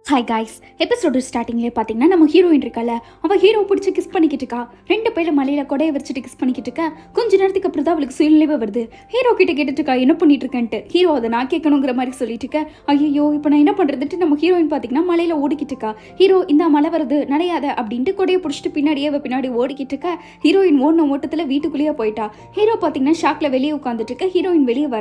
Hi guys, episode ஸ்டார்டிங்லேயே பார்த்தீங்கன்னா நம்ம ஹீரோயின் இருக்கால, அவள் ஹீரோ பிடிச்சி கிஸ் பண்ணிக்கிட்டு இருக்கா. ரெண்டு பேரும் மலையில் கொடையை வச்சுட்டு கிஸ் பண்ணிக்கிட்டு இருக்கா. கொஞ்ச நேரத்துக்கு அப்புறம் தான் அவளுக்கு சுயநிலைவே வருது. ஹீரோ கிட்ட கேட்டுட்டு இருக்கா, என்ன பண்ணிட்டு இருக்கேன்ட்டு. ஹீரோ அதை நான் கேட்கணுங்கிற மாதிரி சொல்லிட்டு இருக்கேன். ஐயோ இப்போ நான் என்ன பண்ணுறதுட்டு நம்ம ஹீரோயின் பார்த்தீங்கன்னா மலையில் ஓடிக்கிட்டு இருக்கா. ஹீரோ இந்த மலை வருது நடையாத அப்படின்ட்டு கொடையை பிடிச்சிட்டு பின்னாடி ஓடிக்கிட்டு இருக்கா. ஹீரோயின் ஓடின ஓட்டத்தில் வீட்டுக்குள்ளேயே போயிட்டா. ஹீரோ பார்த்தீங்கன்னா ஷாக்ல வெளியே உட்காந்துட்டு இருக்க. ஹீரோயின் வெளியே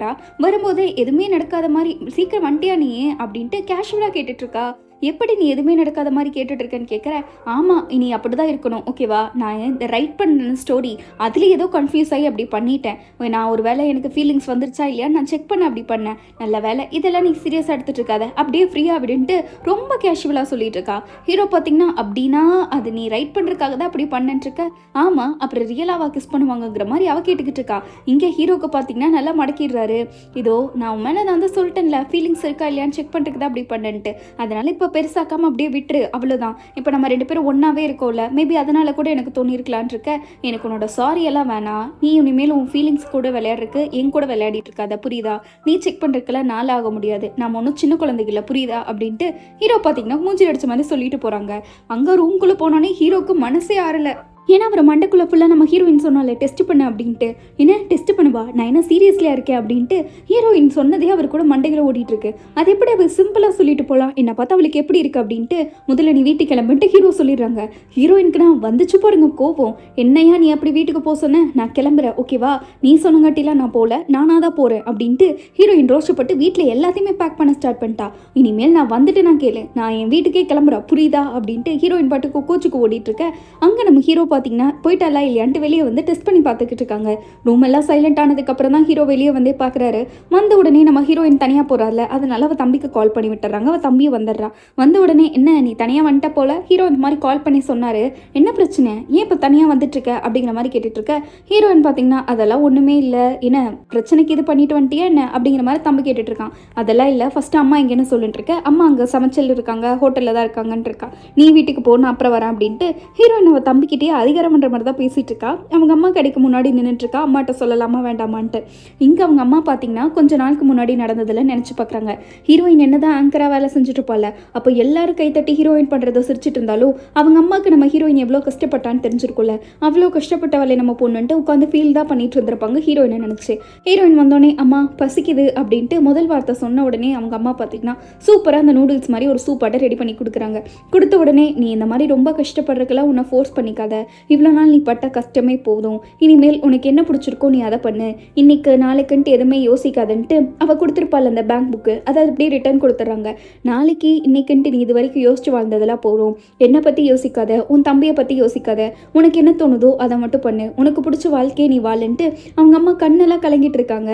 வரும்போதே எதுவுமே நடக்காத மாதிரி சீக்கிரம் வண்டியா நீ அப்படின்ட்டு கேஷுவலாக கேட்டுட்டு இருக்கா. எப்படி நீ எதுவுமே நடக்காத மாதிரி கேட்டுட்டு இருக்கேன்னு கேட்குற. ஆமாம், இனி அப்படி தான் இருக்கணும், ஓகேவா? நான் இந்த ரைட் பண்ண ஸ்டோரி அதுலேயும் ஏதோ கன்ஃபியூஸ் ஆகி அப்படி பண்ணிட்டேன். நான் ஒரு வேளை எனக்கு ஃபீலிங்ஸ் வந்துருச்சா இல்லையா நான் செக் பண்ண அப்படி பண்ணேன். நல்ல வேலை, இதெல்லாம் நீ சீரியஸாக எடுத்துகிட்டு இருக்காத, அப்படியே ஃப்ரீயாக அப்படின்ட்டு ரொம்ப கேஷுவலாக சொல்லிட்டு இருக்கா. ஹீரோ பார்த்தீங்கன்னா அப்படின்னா அது நீ ரைட் பண்ணுறதுக்காக தான் அப்படி பண்ணிட்டு இருக்க. ஆமாம், அப்புறம் ரியலாவா கிஸ் பண்ணுவாங்கங்கிற மாதிரி அவ கேட்டுக்கிட்டு இருக்கா. இங்கே ஹீரோக்கு பார்த்தீங்கன்னா நல்லா மடக்கிடுறாரு. இதோ நான் மேலே நான் தான் சொல்லிட்டேன்ல, ஃபீலிங்ஸ் இருக்கா இல்லையான்னு செக் பண்ணுறதுக்கு தான் அப்படி பண்ணிட்டு, அதனால இப்போ பெருசாக்காம அப்படியே விட்டுரு, அவ்வளோதான். இப்போ நம்ம ரெண்டு பேரும் ஒன்றாவே இருக்கோம்ல, மேபி அதனால கூட எனக்கு தோணிருக்கலான் இருக்க. எனக்கு உன்னோட சாரி எல்லாம் வேணாம். நீ இனிமேல் உன் ஃபீலிங்ஸ் கூட விளையாடுறதுக்கு என் கூட விளையாடிட்டு இருக்காத, புரியுதா? நீ செக் பண்ணுறதுக்கெல்லாம் நாள் ஆக முடியாது. நம்ம ஒன்றும் சின்ன குழந்தைகள, புரியுதா? அப்படின்ட்டு ஹீரோ பார்த்தீங்கன்னா மூஞ்சி அடிச்ச மாதிரி சொல்லிட்டு போகிறாங்க. அங்கே ரூம்குள்ளே போனோன்னே ஹீரோக்கு மனசே ஆறல. ஏன்னா அவர் மண்டக்குள்ளே ஃபுல்லாக நம்ம ஹீரோயின் சொன்னால டெஸ்ட் பண்ண அப்படின்ட்டு. என்ன டெஸ்ட் பண்ணுவா, நான் என்ன சீரியஸ்லியாக இருக்கேன் அப்படின்ட்டு ஹீரோயின் சொன்னதே அவர் கூட மண்டைகளை ஓடிட்டு இருக்கு. அது எப்படி அவர் சிம்பிளாக சொல்லிட்டு போகலாம், என்னை பார்த்தா அவளுக்கு எப்படி இருக்கு அப்படின்ட்டு. முதல்ல நீ வீட்டுக்கு கிளம்பிட்டு ஹீரோ சொல்லிடுறாங்க. ஹீரோயினுக்கு நான் வந்துச்சு பாருங்க கோபம். என்னையா நீ அப்படி வீட்டுக்கு போக சொன்ன, நான் கிளம்புறேன், ஓகேவா? நீ சொன்னங்காட்டிலாம் நான் போகல, நானாக தான் போகிறேன் அப்படின்ட்டு ஹீரோயின் ரோஷப்பட்டு வீட்டில் எல்லாத்தையுமே பேக் பண்ண ஸ்டார்ட் பண்ணிட்டா. இனிமேல் நான் வந்துட்டு நான் கேளு, நான் என் வீட்டுக்கே கிளம்புறேன், புரியுதா? அப்படின்ட்டு ஹீரோயின் பாட்டுக்கு கோச்சுக்கு ஓடிட்டு இருக்க. அங்கே நம்ம ஹீரோ பார்த்தீங்கன்னா போயிட்டாலா இல்லையான்ட்டு வெளியே வந்து டெஸ்ட் பண்ணி பார்த்துக்கிட்டு இருக்காங்க. ரூம் எல்லாம் சைலண்ட் ஆனதுக்கப்புறம் தான் ஹீரோ வெளியே வந்து பார்க்குறாரு. வந்த உடனே நம்ம ஹீரோயின் தனியாக போகிறாள்ல, அதனால அவள் தம்பிக்கு கால் பண்ணி விட்டுறாங்க. அவள் தம்பியும் வந்துடுறா. வந்த உடனே என்ன நீ தனியாக வந்துட்ட போல, ஹீரோ இந்த மாதிரி கால் பண்ணி சொன்னார், என்ன பிரச்சனை, ஏன் இப்போ தனியாக வந்துட்டு இருக்க அப்படிங்கிற மாதிரி கேட்டுட்டு இருக்க. ஹீரோயின் பார்த்தீங்கன்னா அதெல்லாம் ஒன்றுமே இல்லை, என்ன பிரச்சனைக்கு இது பண்ணிட்டு வந்துட்டியா என்ன அப்படிங்கிற மாதிரி தம்பி கேட்டுட்டு இருக்கான். அதெல்லாம் இல்லை, ஃபர்ஸ்ட் அம்மா எங்கேன்னு சொல்லிட்டு இருக்க. அம்மா அங்கே சமைச்சல் இருக்காங்க, ஹோட்டலில் தான் இருக்காங்கன்னு இருக்கா. நீ வீட்டுக்கு போகணும், அப்புறம் வரேன் அப்படின்ட்டு ஹீரோயின் அவள் தம்பிக்கிட்டே அதிகாரம் பண்ணுற மாதிரி தான் பேசிகிட்டு இருக்கா. அவங்க அம்மா கடைக்கு முன்னாடி நின்றுட்டு இருக்கா. அம்மாட்ட சொல்லலாமா வேண்டாமான்ட்டு. இங்கே அவங்க அம்மா பார்த்தீங்கன்னா கொஞ்ச நாளுக்கு முன்னாடி நடந்ததில் நினச்சி பார்க்குறாங்க. ஹீரோயின் என்னதான் ஆங்கராக வேலை செஞ்சுட்டு இருப்பாள். அப்போ எல்லாரும் கைத்தட்டி ஹீரோயின் பண்ணுறதை சிரிச்சிட்டு இருந்தாலும் அவங்க அம்மாவுக்கு நம்ம ஹீரோயின் எவ்வளோ கஷ்டப்பட்டான்னு தெரிஞ்சிருக்கும்ல. அவ்வளோ கஷ்டப்பட்ட வேலை நம்ம பொண்ணுன்ட்டு உட்காந்து ஃபீல் தான் பண்ணிட்டு இருந்திருப்பாங்க ஹீரோயினை நினச்சி. ஹீரோயின் வந்தோடனே அம்மா பசிக்குது அப்படின்ட்டு முதல் வார்த்தை சொன்ன உடனே அவங்க அம்மா பார்த்தீங்கன்னா சூப்பராக அந்த நூடுல்ஸ் மாதிரி ஒரு சூப்பாட்டை ரெடி பண்ணி கொடுக்குறாங்க. கொடுத்த உடனே நீ இந்த மாதிரி ரொம்ப கஷ்டப்படுறதுக்கெல்லாம் உன்னை ஃபோர்ஸ் பண்ணிக்காத, இவ்வளோ நாள் நீ பட்ட கஷ்டமே போதும், இனிமேல் உனக்கு என்ன பிடிச்சிருக்கோ நீ அதை பண்ணு, இன்னைக்கு நாளைக்குன்ட்டு எதுவுமே யோசிக்காதுன்ட்டு அவள் கொடுத்துருப்பாள் அந்த பேங்க் புக்கு, அதை அப்படியே ரிட்டர்ன் கொடுத்துட்றாங்க. நாளைக்கு இன்னைக்குன்ட்டு நீ இது வரைக்கும் யோசிச்சு வாழ்ந்ததெல்லாம் போதும், என்னை பற்றி யோசிக்காத, உன் தம்பியை பற்றி யோசிக்காத, உனக்கு என்ன தோணுதோ அதை மட்டும் பண்ணு, உனக்கு பிடிச்ச வாழ்க்கையை நீ வாழுன்ட்டு அவங்க அம்மா கண்ணெல்லாம் கலங்கிட்டு இருக்காங்க.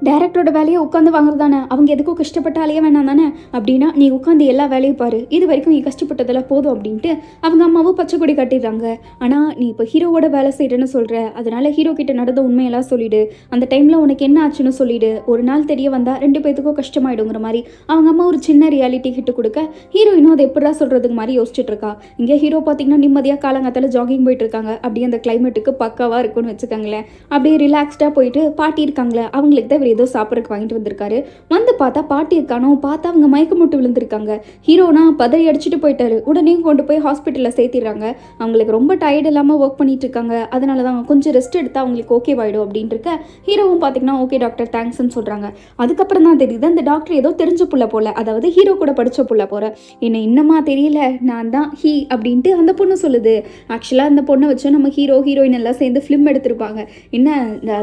டைரக்டரோட வேலையை உட்காந்து வாங்குறது தானே, அவங்க எதுக்கும் கஷ்டப்பட்டாலேயே வேணாம் தானே, அப்படின்னா நீ உட்காந்து எல்லா வேலையும் பாரு, இது வரைக்கும் நீ கஷ்டப்பட்டதெல்லாம் போதும் அப்படின்ட்டு அவங்க அம்மாவும் பச்சை கொடி கட்டிடுறாங்க. ஆனால் நீ இப்போ ஹீரோவோட வேலை செய்கிறேன்னு சொல்கிற, அதனால ஹீரோ கிட்ட நடந்த உண்மையெல்லாம் சொல்லிடு, அந்த டைமில் உனக்கு என்ன ஆச்சுன்னு சொல்லிடு, ஒரு நாள் தெரிய வந்தால் ரெண்டு பேத்துக்கும் கஷ்டமாயிடுங்கிற மாதிரி அவங்க அம்மா ஒரு சின்ன ரியாலிட்டி ஹிட்டு கொடுக்க ஹீரோயினும் அதை எப்படா சொல்கிறதுக்கு மாதிரி யோசிச்சுட்டு இருக்கா. இங்கே ஹீரோ பார்த்தீங்கன்னா நிம்மதியாக காலங்காத்தால ஜாகிங் போயிட்டு இருக்காங்க. அப்படியே அந்த கிளைமேட்டுக்கு பக்காவாக இருக்குன்னு வச்சுக்கோங்களேன். அப்படியே ரிலாக்ஸ்டாக போயிட்டு பாட்டி இருக்காங்களே அவங்களுக்கு தான் இவர் ஏதோ சாப்பிட்றதுக்கு வாங்கிட்டு வந்திருக்காரு. வந்து பார்த்தா பாட்டி இருக்கானோ, பார்த்தா அவங்க மயக்கம் போட்டு விழுந்திருக்காங்க. ஹீரோனா பதறி அடிச்சுட்டு போயிட்டாரு. உடனே கொண்டு போய் ஹாஸ்பிட்டலில் சேர்த்திடுறாங்க. அவங்களுக்கு ரொம்ப டயர்ட் இல்லாமல் ஒர்க் பண்ணிட்டு இருக்காங்க, அதனால தான் கொஞ்சம் ரெஸ்ட் எடுத்தால் அவங்களுக்கு ஓகேவாயிடும் அப்படின்ட்டு இருக்க. ஹீரோவும் பார்த்தீங்கன்னா ஓகே டாக்டர் தேங்க்ஸ்ன்னு சொல்கிறாங்க. அதுக்கப்புறம் தான் தெரியுது அந்த டாக்டர் ஏதோ தெரிஞ்ச புள்ள போல, அதாவது ஹீரோ கூட படித்த புள்ள போல. என்ன இன்னமா தெரியல, நான் தான் ஹீ அப்படின்ட்டு அந்த பொண்ணு சொல்லுது. ஆக்சுவலாக அந்த பொண்ணை வச்சு நம்ம ஹீரோயின் எல்லாம் சேர்ந்து ஃபிலிம் எடுத்திருப்பாங்க. என்ன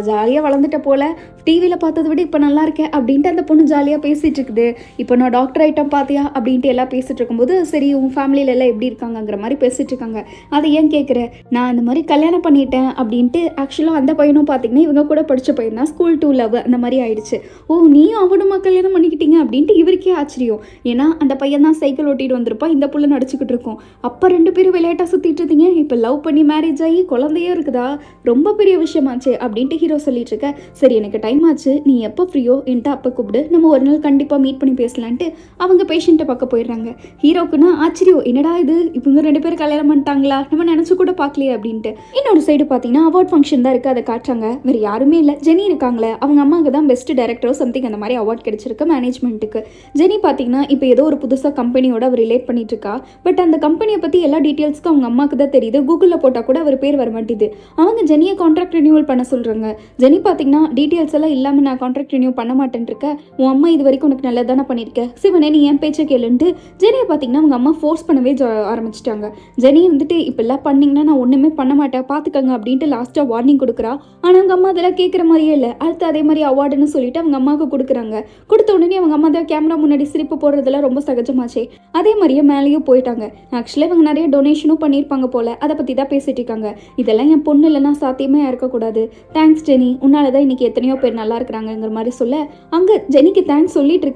ஜாலியாக வளர்ந்துட்ட போல, டிவியில் பார்த்ததை விட இப்போ நல்லா இருக்கேன் அப்படின்ட்டு அந்த பொண்ணு ஜாலியாக பேசிகிட்டு இருக்குது. இப்போ நான் டாக்டர் ஐட்டம் பார்த்தியா அப்படின்ட்டு எல்லாம் பேசிகிட்டு இருக்கும்போது சரி உன் ஃபேமிலியில எல்லாம் எப்படி இருக்காங்கங்கிற மாதிரி பேசிகிட்டு இருக்காங்க. அதை ஏன் கேட்குற, நான் இந்த மாதிரி கல்யாணம் பண்ணிட்டேன் அப்படின்ட்டு. ஆக்சுவலாக அந்த பையனும் பார்த்தீங்கன்னா இவங்க கூட படித்த பையன் தான், ஸ்கூல் டூ லவ் அந்த மாதிரி ஆயிடுச்சு. ஓ நீயும் அவனுமா கல்யாணம் பண்ணிக்கிட்டீங்க அப்படின்ட்டு இவருக்கே ஆச்சரியம். ஏன்னா அந்த பையன் தான் சைக்கிள் ஓட்டிட்டு வந்திருப்பான், இந்த புள்ள நடிச்சுக்கிட்டு இருக்கும். அப்போ ரெண்டு பேரும் விளையாட்டாக சுற்றிட்டு இருந்தீங்க, இப்போ லவ் பண்ணி மேரேஜ் ஆகி குழந்தையே இருக்குதா, ரொம்ப பெரிய விஷயமாச்சு அப்படின்ட்டு ஹீரோ சொல்லிட்டு இருக்க. சரி எனக்கு டைம் ஆச்சு, நீ எப்போ ஃப்ரீயோ என்கிட்ட அப்போ கூப்பிடு, நம்ம ஒரு நாள் கண்டிப்பாக மீட் பண்ணி பேசலான்ட்டு அவங்க பேஷண்ட்டை பார்க்க போயிடுறாங்க. ஹீரோக்குன்னா ஆச்சரியம், என்னடா இது இவங்க ரெண்டு பேரும் கல்யாணம் பண்ணிட்டாங்களா, நம்ம நினச்சி கூட பார்க்கலையே அப்படின்ட்டு. இன்னொரு சைடு பார்த்தீங்கன்னா அவார்ட் ஃபங்க்ஷன் தான் இருக்குது, அதை காட்டுறாங்க. வேறு யாருமே இல்லை, ஜெனி இருக்காங்களே, அவங்க அம்மாவுக்கு தான் பெஸ்ட் டைரக்டரோ சம்திங் அந்த மாதிரி அவார்ட் கிடைச்சிருக்கு மேனேஜ்மெண்ட்டுக்கு. ஜெனி பார்த்தீங்கன்னா இப்போ ஏதோ ஒரு புதுசாக கம்பெனியோட அவர் ரிலேட் பண்ணிட்டு இருக்கா. பட் அந்த கம்பெனியை பற்றி எல்லா டீட்டெயில்ஸ்க்கும் அவங்க அம்மாவுக்கு தான் தெரியுது. கூகுளில் போட்டால் கூட அவர் பேர் வர மாட்டேது. அவங்க ஜெனியை கான்ட்ராக்ட் ரினியூவல் பண்ண சொல்கிறாங்க. ஜெனி பார்த்தீங்கன்னா டீட்டெயில்ஸ் எல்லாம் இல்லாமல் நான் கான்ட்ராக்ட் ரினியூ பண்ண மாட்டேன் இருக்கேன், உன் அம்மா இது வரைக்கும் உனக்கு நல்லது தானே பண்ணியிருக்கேன், சிவனே நீ என் பேச்சை கேளுன்ட்டு ஜெனியை பார்த்தீங்கன்னா அவங்க அம்மா ஃபோர்ஸ் பண்ணவே ஆரம்பிச்சிட்டாங்க. ஜெனி வந்துட்டு இப்பெல்லாம் பண்ணிங்கன்னா நான் ஒன்றுமே பண்ண மாட்டேன் பார்த்துக்கங்க அப்படின்ட்டு லாஸ்ட்டாக வார்னிங் கொடுக்குறா. ஆனால் அவங்க அம்மா அதெல்லாம் கேட்குற மாதிரியே இல்லை. அடுத்து அதே மாதிரி அவார்டுன்னு சொல்லிட்டு அவங்க அம்மாவுக்கு கொடுக்குறாங்க. கொடுத்த உடனே அவங்க அம்மா தான் கேமரா முன்னாடி சிரிப்பு போடுறதுல ரொம்ப சகஜமாச்சே. அதே மாதிரியே மேலேயும் போயிட்டாங்க. ஆக்சுவலாக இவங்க நிறைய டொனேஷனும் பண்ணியிருப்பாங்க போல, அதை பற்றி தான் பேசிட்டு இருக்காங்க. இதெல்லாம் என் பொண்ணு இல்லைன்னா சாத்தியமே இருக்கக்கூடாது, தேங்க்ஸ் ஜெனி, உன்னால தான் இன்னைக்கு எத்தனையோ பேர் நல்லா இருக்கிறாங்கிற மாதிரி சொல்ல அங்கே ஜெனிக்கு தேங்க்ஸ் சொல்லிட்டு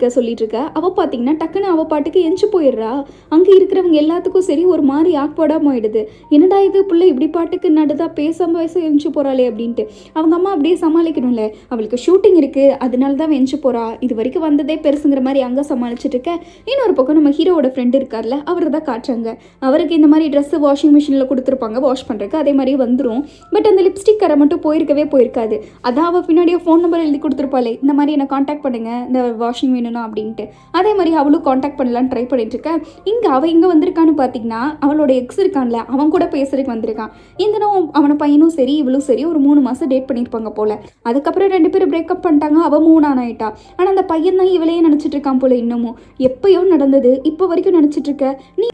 இருக்க அவள் பார்த்தீங்கன்னா டக்குன்னு அவள் பாட்டுக்கு எஞ்சி போயிடுறா. அங்கே இருக்கிறவங்க எல்லாத்துக்கும் சரி ஒரு மாதிரி ஆக்வர்டாக ஆயிடுது. என்னடா இது பிள்ளை இப்படி பாட்டுக்கு நடுதா பேசாம எஞ்சி போகிறாளே அப்படின்ட்டு. அவங்க அம்மா அப்படியே சமாளிக்கணும்ல, அவளுக்கு ஷூட்டிங் இருக்குது அதனால தான் எஞ்சி போகிறா, இது வரைக்கும் வந்ததே பெருசுங்கிற மாதிரி அங்கே சமாளிச்சுட்டு இருக்க. இன்னொரு பக்கம் நம்ம ஹீரோவோட ஃப்ரெண்டு இருக்கார்ல, அவர் தான் காட்டுறாங்க. அவருக்கு இந்த மாதிரி ட்ரெஸ்ஸு வாஷிங் மிஷினில் கொடுத்துருப்பாங்க வாஷ் பண்ணுறதுக்கு, அதே மாதிரி வந்துடும். பட் அந்த லிப்ஸ்டிக் கரை மட்டும் போயிருக்காது. அதான் அவள் பின்னாடியே ஃபோன் நம்பர் எழுதி கொடுத்துருப்பாளே, இந்த மாதிரி என்னை காண்டாக்ட் பண்ணுங்க இந்த வாஷிங் வேணும்னா அப்படின்ட்டு. அதே மாதிரி அவளும் காண்டாக்ட் பண்ணலான்னு ட்ரை பண்ணிட்டு இருக்க. அவள் இங்கே வந்திருக்கான்னு பார்த்தீங்கன்னா அவளோட எக்ஸ் இருக்கான்ல, அவன் கூட பேசுறதுக்கு வந்திருக்கான். இந்த அவனை பையனும் சரி இவளும் சரி ஒரு 3 மாதம் டேட் பண்ணியிருப்பாங்க போல. அதுக்கப்புறம் 2 பேரும் பிரேக்கப் பண்ணிட்டாங்க. அவள் 3 ஆனாயிட்டா. ஆனால் அந்த பையன் தான் இவளையே நினச்சிட்டு இருக்கான் போல. இன்னமும் எப்பயோ நடந்தது இப்போ வரைக்கும் நினச்சிட்டு இருக்க.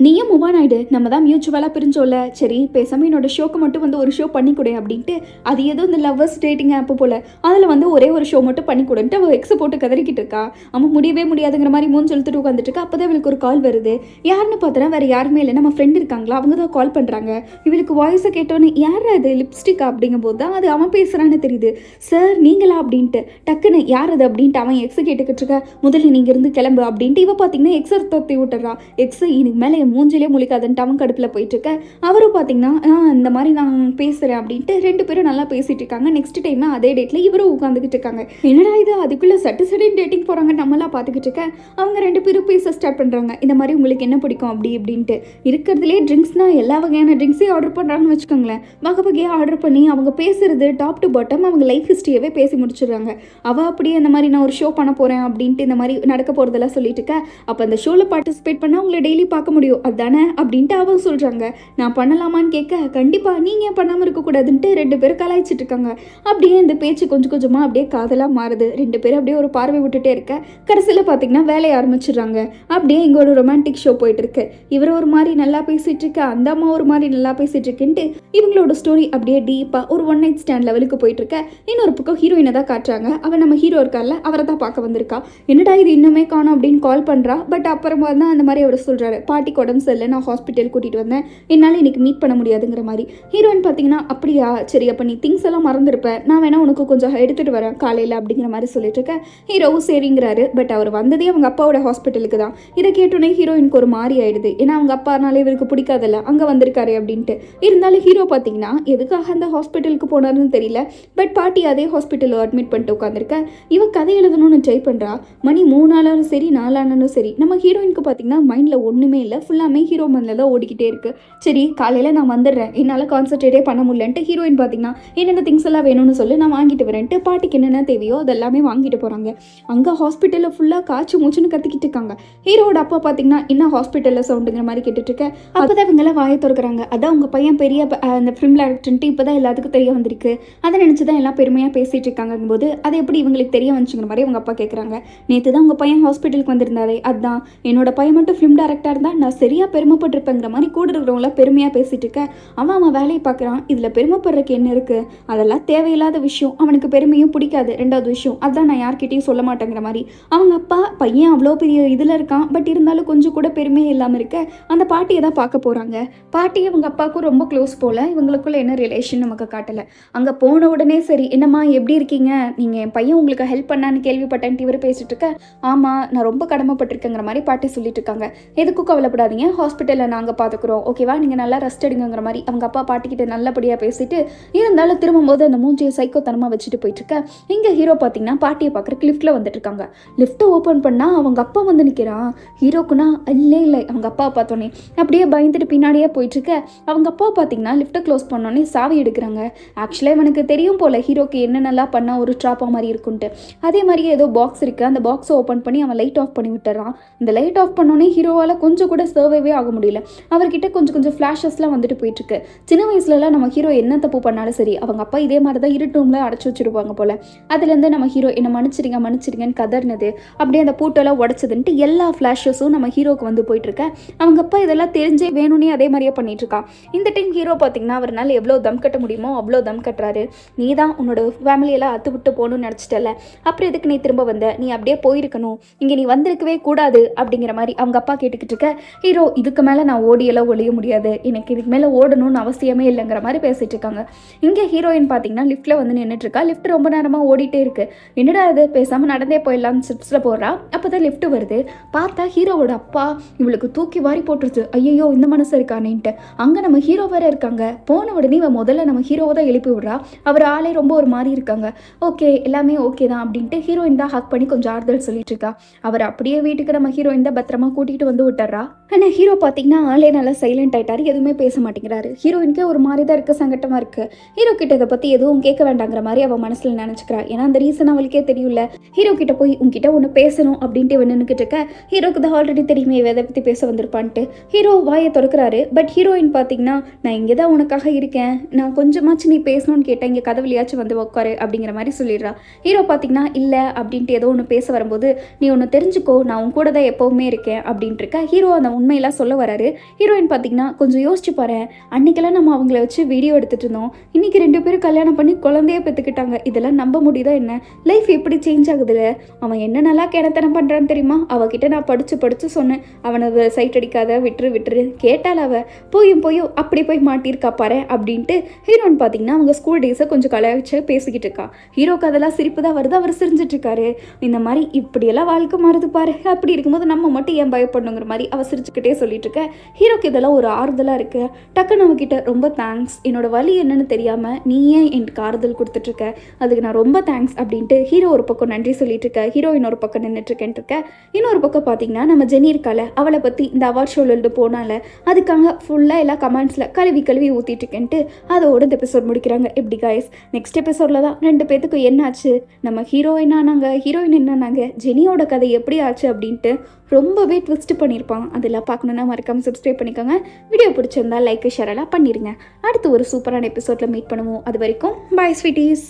நீயும் மூவ் ஆன் ஆயிடு, நம்ம தான் மியூச்சுவலாக பிரிஞ்சோல, சரி பேசாம என்னோட ஷோக்கு மட்டும் வந்து ஒரு ஷோ பண்ணி கொடு அப்படின்ட்டு. அது ஏதோ இந்த லவ்வர்ஸ் டேட்டிங் ஆப் போல, அதில் வந்து ஒரே ஒரு ஷோ மட்டும் பண்ணி கொடுன்ட்டு அவள் எக்ஸை போட்டு கதறிக்கிட்டு இருக்கா. அவன் முடியவே முடியாதுங்கிற மாதிரி மூஞ்சி எழுத்துட்டு உட்காந்துட்டு இருக்கா. அப்போதான் இவளுக்கு ஒரு கால் வருது. யாருன்னு பார்த்தோன்னா வேறு யாருமே இல்லை, நம்ம ஃப்ரெண்ட் இருக்காங்களா, அவங்க தான் கால் பண்ணுறாங்க. இவளுக்கு வாய்ஸை கேட்டோன்னே யார் அது லிப்ஸ்டிக்கா அப்படிங்கும் போது தான் அது அவன் பேசுகிறான்னு தெரியுது. சார் நீங்களா அப்படின்ட்டு டக்குன்னு யார் அது அப்படின்ட்டு அவன் எக்ஸை கேட்டுக்கிட்டு இருக்க. முதல்ல நீங்கள் இருந்து கிளம்பு அப்படின்ட்டு இவ பார்த்தீங்கன்னா எக்ஸை தொத்தி விட்டுறா. எக்ஸை இதுக்கு மேலே என் மூஞ்சிலே முழிக்காதுன்ட்டு அவன் கடுப்பில் போயிட்டு இருக்க. அவரும் பார்த்தீங்கன்னா இந்த மாதிரி நான் பேசுகிறேன் அப்படின்ட்டு 2 பேரும் நல்லா பேசிட்டு இருக்காங்க. நெக்ஸ்ட் டைம் அதே டேட்டில் இவரும் உட்காந்துக்கிட்டு இருக்காங்க. என்னடா இது அதுக்குள்ளே சட்டு டேட்டிங் போகிறாங்க நம்மளாம் பார்த்துக்கிட்டு இருக்க. அவங்க 2 பேரும் பேச ஸ்டார்ட் பண்ணுறாங்க. இந்த மாதிரி உங்களுக்கு என்ன பிடிக்கும் அப்படின்ட்டு. இருக்கிறதுலே ட்ரிங்க்ஸ்னால் எல்லா வகையான ட்ரிங்க்ஸையும் ஆர்டர் பண்ணுறாங்கன்னு வச்சுக்கோங்களேன். வகையாக ஆர்டர் பண்ணி அவங்க பேசுறது டாப் டு பாட்டம் அவங்க லைஃப் ஹிஸ்ட்ரியவே பேசி முடிச்சிடுறாங்க. அவள் அப்படியே இந்த மாதிரி நான் ஒரு ஷோ பண்ண போகிறேன் அப்படின்ட்டு இந்த மாதிரி நடக்க போகிறதெல்லாம் சொல்லிட்டு இருக்க. அப்போ அந்த ஷோவில் பார்ட்டிசிபேட் பண்ணால் அவங்கள டெய்லி பார்க்க முடியும் அதுதானே அப்படின்ட்டு அவங்க சொல்கிறாங்க. நான் பண்ணலாமான்னு கேட்க கண்டிப்பாக நீங்கள் ஏன் பண்ணாமல் இருக்கக்கூடாதுன்ட்டு 2 பேரும் கலாய்ச்சிட்டு இருக்காங்க. அப்படியே இந்த பேச்சு கொஞ்சம் கொஞ்சமாக அப்படியே காதலாக மாறுது. 2 பேரும் அப்படியே ஒரு பார்வை விட்டுட்டே இருக்க. கடைசியில் பார்த்தீங்கன்னா வேலையை ஆரம்பிச்சிடுறாங்க. அப்படியே இங்கே ஒரு ரொமான்டிக் ஷோ போயிட்டு இருக்கு. இவர் ஒரு மாதிரி நல்லா பேசிட்டு இருக்க, அந்த அம்மா ஒரு மாதிரி நல்லா பேசிட்டு இருக்குன்ட்டு இவங்களோட ஸ்டோரி அப்படியே டீப்பாக ஒரு ஒன் நைட் ஸ்டாண்ட் லெவலுக்கு போயிட்டு இருக்க. இன்னொரு பக்கம் ஹீரோயினை தான் காட்டுறாங்க. அவன் நம்ம ஹீரோ இருக்கார்ல அவரை தான் பார்க்க வந்திருக்கா. என்னடா இது இன்னுமே காணும் அப்படின்னு கால் பண்ணுறா. பட் அப்புறமா தான் அந்த மாதிரி அவர் சொல்கிறாரு, பாட்டிக்கு உடம்பு சரியில்லை, நான் ஹாஸ்பிட்டல் கூட்டிகிட்டு வந்தேன், என்னால் இன்னைக்கு மீட் பண்ண முடியாதுங்கிற மாதிரி. ஹீரோயின் பார்த்தீங்கன்னா அப்படியா சரி அப்போ நீ திங்ஸ் எல்லாம் மறந்துருப்பேன், நான் வேணா உனக்கு கொஞ்சம் எடுத்துகிட்டு வரேன் காலையில் அப்படிங்கிற மாதிரி சொல்லிட்டு இருக்கேன். ஹீரோவும் சரிங்கிறாரு. பட் அவர் வந்ததே அவங்க அப்பாவோட ஹாஸ்பிட்டலுக்கு தான். இதை கேட்டோன்னே ஹீரோயினுக்கு ஒரு மாதிரி ஆயிடுது. ஏன்னா அவங்க அப்பானாலே இவருக்கு பிடிக்காதல்ல, அங்கே வந்திருக்காரு அப்படின்ட்டு. இருந்தாலும் ஹீரோ பார்த்தீங்கன்னா எதுக்காக அந்த ஹாஸ்பிட்டலுக்கு போனாருன்னு தெரியல. பட் பாட்டி அதே ஹாஸ்பிட்டலில் அட்மிட் பண்ணிட்டு உட்காந்துருக்க. இவ கதை எழுதணும்னு ட்ரை பண்ணுறா. மணி 3 ஆனாலும் சரி 4 ஆனாலும் சரி நம்ம ஹீரோயினுக்கு பார்த்தீங்கன்னா மைண்டில் ஒன்றுமே இல்லை, ஃபுல்லாமே ஹீரோ மண்ணில் தான் ஓடிக்கிட்டே இருக்கு. சரி காலையில் நான் வந்துடுறேன், என்னால் கான்சன்ட்ரேட்டே பண்ண முடியலன்ட்டு ஹீரோயின் பார்த்தீங்கன்னா என்னென்ன திங்ஸ் எல்லாம் வேணும்னு சொல்லி நான் வாங்கிட்டு வரேன்ட்டு பாட்டிக்கு என்னென்ன தேவையோ அதெல்லாமே வாங்கிட்டு போகிறாங்க. அங்கே ஹாஸ்பிட்டலில் ஃபுல்லாக காய்ச்சி மூச்சுன்னு கத்திக்கிட்டு இருக்காங்க. ஹீரோட அப்பா பார்த்தீங்கன்னா என்ன ஹாஸ்பிட்டலில் சவுண்டுங்கிற மாதிரி கேட்டுட்டு இருக்க. அப்போ தான் இவங்கெல்லாம் வாயை திறக்கிறாங்க. அதான் உங்கள் பையன் பெரிய அந்த ஃபிலிம் டேரக்டர்ன்ட்டு இப்போ தான் எல்லாத்துக்கும் தெரிய வந்திருக்கு, அதை நினச்சி தான் எல்லாம் பெருமையாக பேசிகிட்டு இருக்காங்கும் போது அதை எப்படி இவங்களுக்கு தெரிய வந்துச்சுங்கிற மாதிரி அவங்க அப்பா கேட்குறாங்க. நேற்று தான் உங்கள் பையன் ஹாஸ்பிட்டலுக்கு வந்திருந்தாரே, அதுதான் என்னோட பையன் மட்டும் ஃபிலிம் டேரக்டர் இருந்தால் நான் சரியாக பெருமைப்பட்டிருப்பேங்கிற மாதிரி கூட இருக்கிறவங்கள பெருமையாக பேசிகிட்டு இருக்க. அவன் வேலையை பார்க்குறான், இதில் பெருமைப்படுறதுக்கு என்ன இருக்குது, அதெல்லாம் தேவையில்லாத விஷயம், அவனுக்கு பெருமையும் பிடிக்காது. 2வது விஷயம் அதான் நான் யார்கிட்டையும் சொல்ல மாட்டேங்கிற மாதிரி அவங்க அப்பா. பையன் அவ்வளோ பெரிய இதில் இருக்கான், பட் இருந்தாலும் கொஞ்சம் கூட பெருமையே இல்லாமல் இருக்க. அந்த பாட்டியை தான் பார்க்க போகிறாங்க. பாட்டி அவங்க அப்பாவுக்கும் ரொம்ப க்ளோஸ் போல். இவங்களுக்குள்ள என்ன ரிலேஷன் நமக்கு காட்டலை. அங்கே போன உடனே சரி என்னம்மா எப்படி இருக்கீங்க, நீங்கள் என் பையன் உங்களுக்கு ஹெல்ப் பண்ணான்னு கேள்விப்பட்டேன்ட்டு இவர் பேசிட்டு இருக்க. ஆமாம் நான் ரொம்ப கடமைப்பட்டிருக்கேங்கிற மாதிரி பாட்டி சொல்லிட்டு இருக்காங்க. எதுக்கும் கவலைப்படாதீங்க, ஹாஸ்பிட்டலில் நாங்கள் பார்த்துக்குறோம் ஓகேவா, நீங்கள் நல்லா ரெஸ்ட் எடுங்கிற மாதிரி அவங்க அப்பா பாட்டிக்கிட்ட நல்லபடியாக பேசிட்டு இருந்தாலும் திரும்பும்போது அந்த மூஞ்சியை சைக்கோத்தனமாக வச்சுட்டு போயிட்டு இருக்க. இங்கே ஹீரோ பார்த்தீங்கன்னா பாட்டியை பார்க்குறக்கு லிஃப்ட்டில் வந்துட்டு இருக்காங்க. லிஃப்ட்டை ஓப்பன் பண்ணால் அவங்க அப்பா வந்து நிற்கிறான். ஹீரோக்குன்னா இல்லை அவங்க அப்பா பார்த்தோன்னே அப்படியே பயந்துட்டு பின்னாடியே போயிட்டுருக்க. அவங்க அப்பா பார்த்தீங்கன்னா லிஃப்ட்டை க்ளோஸ் பண்ணோன்னே சாவி எடுக்கிறாங்க. ஆக்சுவலாக இவனுக்கு தெரியும் போல் ஹீரோக்கு என்னென்னலாம் பண்ணால் ஒரு ட்ராப்பா மாதிரி இருக்குன்ட்டு. அதே மாதிரி ஏதோ பாக்ஸ் இருக்குது, அந்த பாக்ஸை ஓப்பன் பண்ணி அவன் லைட் ஆஃப் பண்ணி விட்டுறான். இந்த லைட் ஆஃப் பண்ணோன்னே ஹீரோவால் கொஞ்சம் கூட சர்வைவே ஆக முடியல. அவர்கிட்ட கொஞ்சம் கொஞ்சம் ஃப்ளாஷஸ்லாம் வந்துட்டு போயிட்டுருக்கு. சின்ன வயசுலலாம் நம்ம ஹீரோ என்ன தப்பு பண்ணாலும் சரி அவங்க அப்பா இதே மாதிரி தான் இருட்டு ரூமில் அடைச்சி வச்சுருப்பாங்க போல். அதுலேருந்து நம்ம ஹீரோ என்னை மன்னிச்சிடுங்க மன்னிச்சிடுங்கன்னு கதர்னது, அப்படியே அந்த பூட்டெல்லாம் உடச்சதுன்ட்டு எல்லா ஃப்ளாஷஸும் நம்ம ஹீரோக்கு வந்து போயிட்டுருக்க. அவங்க அப்பா இதெல்லாம் தெரிஞ்சே வேணும்னே அதே மாதிரியே பண்ணிட்டுருக்கான். இந்த டைம் ஹீரோ பார்த்தீங்கன்னா அவரால் எவ்வளோ தம் கட்ட முடியுமோ அவ்வளோ தம் கட்டுறாரு. நீ தான் உன்னோட ஃபேமிலியெல்லாம் அத்து விட்டு போகணும்னு நினச்சிட்டல, அப்புறம் எதுக்கு நீ திரும்ப வந்த, நீ அப்படியே போயிருக்கணும், இங்கே நீ வந்திருக்கவே கூடாது அப்படிங்கிற மாதிரி அவங்க அப்பா கேட்டுக்கிட்டு இருக்க. ஹீரோ இதுக்கு மேலே நான் ஓடியெல்லாம் ஒழிய முடியாது, எனக்கு இதுக்கு மேலே ஓடணும்னு அவசியமே இல்லைங்கிற மாதிரி பேசிகிட்டு இருக்காங்க. இங்கே ஹீரோயின் பார்த்தீங்கன்னா லிஃப்ட்டில் வந்து நின்றுட்டுருக்கா. லிஃப்ட் ரொம்ப நேரமாக ஓடிட்டே இருக்கு. என்னடா அது பேசாமல் நடந்தே போயிடலாம்னு ஸ்டெப்ஸில் போடுறா. அப்போ தான் லிஃப்ட் வருது. பார்த்தா ஹீரோவோட அப்பா இவளுக்கு தூக்கி வாரி போட்டுருச்சு. ஐயோ இந்த மனசு இருக்கானேன்ட்டு. அங்கே நம்ம ஹீரோ வேற இருக்காங்க. போன உடனே இவன் முதல்ல நம்ம ஹீரோவை தான் எழுப்பி விடுறா. அவர் ஆளே ரொம்ப ஒரு மாதிரி இருக்காங்க. ஓகே எல்லாமே ஓகே தான் அப்படின்ட்டு ஹீரோயின் தான் ஹக் பண்ணி கொஞ்சம் ஆறுதல் சொல்லிட்டு இருக்கா. அவர் அப்படியே வீட்டுக்கு நம்ம ஹீரோயின் தான் பத்திரமா கூட்டிகிட்டு வந்து விட்டுறா. ஆனால் ஹீரோ பார்த்தீங்கன்னா ஆளே நல்லா சைலண்ட் ஆகிட்டாரு, எதுவுமே பேச மாட்டேங்கிறாரு. ஹீரோயினுக்கே ஒரு மாதிரி தான் இருக்குது, சங்கட்டமாக இருக்குது. ஹீரோ கிட்ட இதை பற்றி எதுவும் கேட்க வேண்டாங்கிற மாதிரி அவள் மனசில் நினச்சிக்கிறா. ஏன்னா அந்த ரீசன் அவளுக்கே தெரியல. ஹீரோ கிட்ட போய் உங்ககிட்ட ஒன்று பேசணும் அப்படின்ட்டு இவன் நின்றுக்கிட்டு இருக்க. ஹீரோக்கு தான் ஆல்ரெடி தெரியுமே எதை பற்றி பேச வந்திருப்பான்ட்டு. ஹீரோ வாயை திறக்கிறாரு. பட் ஹீரோயின் பார்த்தீங்கன்னா நான் இங்கே தான் உனக்காக இருக்கேன், நான் கொஞ்சமாச்சு நீ பேசணும்னு கேட்டேன், இங்கே கதவுலையாச்சும் வந்து உட்காரு அப்படிங்கிற மாதிரி சொல்லிடுறா. ஹீரோ பார்த்தீங்கன்னா இல்லை அப்படின்ட்டு ஏதோ ஒன்று பேச வரும்போது நீ ஒன்று தெரிஞ்சுக்கோ, நான் உன் கூட தான் எப்போவுமே இருக்கேன் அப்படின்ட்டு இருக்க. ஹீரோ அந்த உண்மையெல்லாம் சொல்ல வராரு. ஹீரோயின் பார்த்தீங்கன்னா கொஞ்சம் யோசிச்சு பாரு, அன்னைக்கெல்லாம் நம்ம அவங்கள வச்சு வீடியோ எடுத்துட்டு இருந்தோம், இன்னைக்கு 2 பேரும் கல்யாணம் பண்ணி குழந்தைய பெற்றுக்கிட்டாங்க. இதெல்லாம் நம்ப முடியுதா என்ன? லைஃப் எப்படி சேஞ்ச் ஆகுதுல்ல. அவன் என்ன நல்லா கிணத்தனம் பண்ணுறான்னு தெரியுமா? அவகிட்ட நான் படித்து சொன்னேன், அவனை சைட் அடிக்காத, விட்டுரு கேட்டால் அவ போயும் அப்படி போய் மாட்டியிருக்கா பாரு அப்படின்ட்டு ஹீரோயின் பார்த்தீங்கன்னா அவங்க ஸ்கூல் டேஸை கொஞ்சம் கலாய்ச்சி பேசிக்கிட்டு இருக்கா. ஹீரோக்கு அதெல்லாம் சிரிப்பு தான் வருது. அவர் சிரிஞ்சிட்டு இருக்காரு. இந்த மாதிரி இப்படியெல்லாம் வாழ்க்கை மாறுது பாரு, அப்படி இருக்கும்போது நம்ம மட்டும் ஏன் பயப்படணுங்கிற மாதிரி அவர் சிரிச்சுக்கிட்டே சொல்லிட்டு இருக்க. ஹீரோக்கு இதெல்லாம் ஒரு ஆறுதலாக இருக்கு. டக்குன்னு அவகிட்ட ரொம்ப தேங்க்ஸ், என்னோட வலி என்னன்னு தெரியாமல் நீ ஏன் எனக்கு ஆறுதல் கொடுத்துட்ருக்க, அதுக்கு நான் ரொம்ப தேங்க்ஸ் அப்படின்ட்டு ஹீரோ ஒரு பக்கம் நன்றி சொல்லிட்டு இருக்க. ஹீரோயின் ஒரு பக்கம் நின்றுட்டுருக்கேன்ட்டு இருக்க. இன்னொரு பக்கம் பார்த்தீங்கன்னா நம்ம ஜெனி இருக்கால, அவளை பற்றி இந்த அவார்ட் ஷோவில் போனால அதுக்காக ஃபுல்லாக எல்லா கமெண்ட்ஸில் கழுவி ஊற்றிட்டு இருக்கேன்ட்டு அதோட இந்த எபிசோட் முடிக்கிறாங்க. எப்படி கைஸ் நெக்ஸ்ட் எபிசோடில் தான் 2 பேத்துக்கும் என்னாச்சு, நம்ம ஹீரோயின் என்னானாங்க, ஜெனியோட கதை எப்படி ஆச்சு அப்படின்ட்டு ரொம்பவே ட்விஸ்ட் பண்ணியிருப்பான். அதெல்லாம் பார்க்கணுன்னா மறக்காமல் சப்ஸ்கிரைப் பண்ணிக்கோங்க. வீடியோ பிடிச்சிருந்தா லைக் ஷேர் எல்லாம் பண்ணிடுங்க. அடுத்து ஒரு சூப்பரான எபிசோடில் மீட் பண்ணுவோம். அது வரைக்கும் பாய் ஸ்வீட்டீஸ்.